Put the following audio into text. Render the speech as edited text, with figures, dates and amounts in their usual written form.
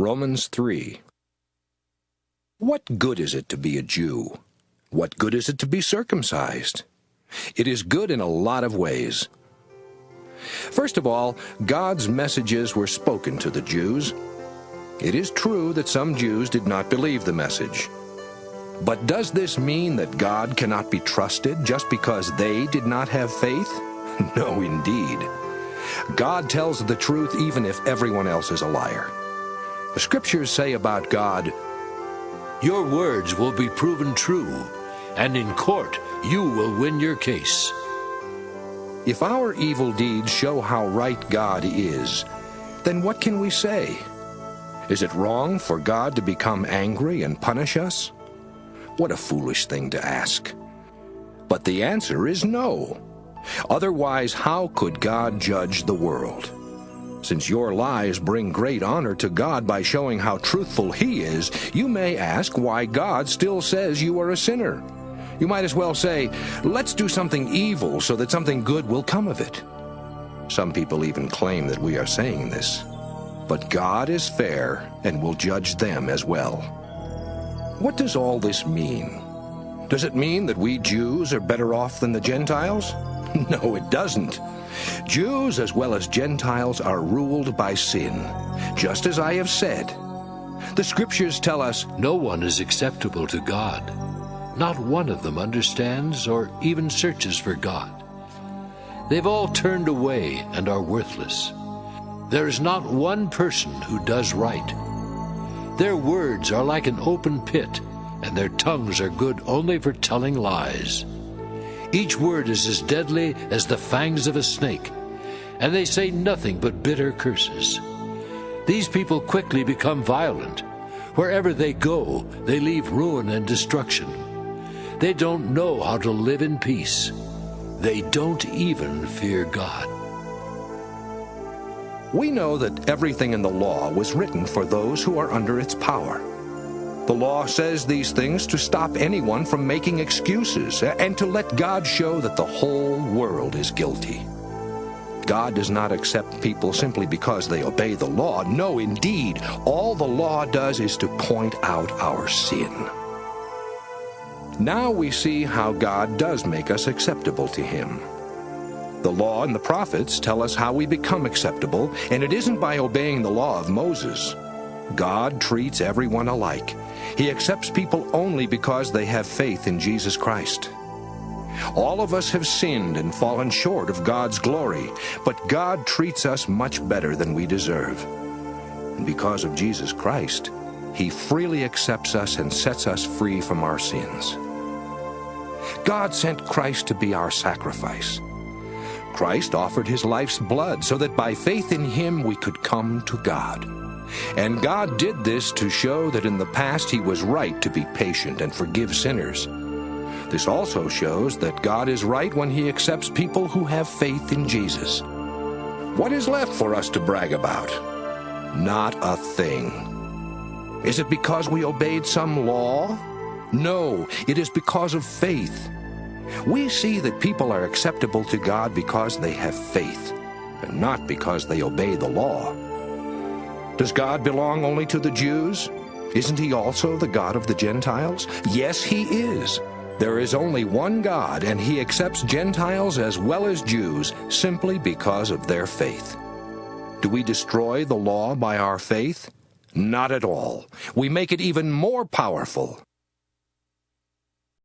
Romans 3. What good is it to be a Jew? What good is it to be circumcised? It is good in a lot of ways. First of all, God's messages were spoken to the Jews. It is true that some Jews did not believe the message. But does this mean that God cannot be trusted just because they did not have faith? No, indeed. God tells the truth even if everyone else is a liar. The Scriptures say about God, "Your words will be proven true, and in court you will win your case." If our evil deeds show how right God is, then what can we say? Is it wrong for God to become angry and punish us? What a foolish thing to ask. But the answer is no. Otherwise, how could God judge the world? Since your lies bring great honor to God by showing how truthful He is, you may ask why God still says you are a sinner. You might as well say, let's do something evil so that something good will come of it. Some people even claim that we are saying this. But God is fair and will judge them as well. What does all this mean? Does it mean that we Jews are better off than the Gentiles? No, it doesn't. Jews as well as Gentiles are ruled by sin, just as I have said. The Scriptures tell us, "No one is acceptable to God. Not one of them understands or even searches for God. They've all turned away and are worthless. There is not one person who does right. Their words are like an open pit, and their tongues are good only for telling lies. Each word is as deadly as the fangs of a snake, and they say nothing but bitter curses. These people quickly become violent. Wherever they go, they leave ruin and destruction. They don't know how to live in peace. They don't even fear God." We know that everything in the law was written for those who are under its power. The law says these things to stop anyone from making excuses and to let God show that the whole world is guilty. God does not accept people simply because they obey the law. No, indeed, all the law does is to point out our sin. Now we see how God does make us acceptable to Him. The law and the prophets tell us how we become acceptable, and it isn't by obeying the law of Moses. God treats everyone alike. He accepts people only because they have faith in Jesus Christ. All of us have sinned and fallen short of God's glory, but God treats us much better than we deserve. And because of Jesus Christ, He freely accepts us and sets us free from our sins. God sent Christ to be our sacrifice. Christ offered His life's blood so that by faith in Him we could come to God. And God did this to show that in the past He was right to be patient and forgive sinners. This also shows that God is right when He accepts people who have faith in Jesus. What is left for us to brag about? Not a thing. Is it because we obeyed some law? No, it is because of faith. We see that people are acceptable to God because they have faith, and not because they obey the law. Does God belong only to the Jews? Isn't He also the God of the Gentiles? Yes, He is. There is only one God, and He accepts Gentiles as well as Jews simply because of their faith. Do we destroy the law by our faith? Not at all. We make it even more powerful.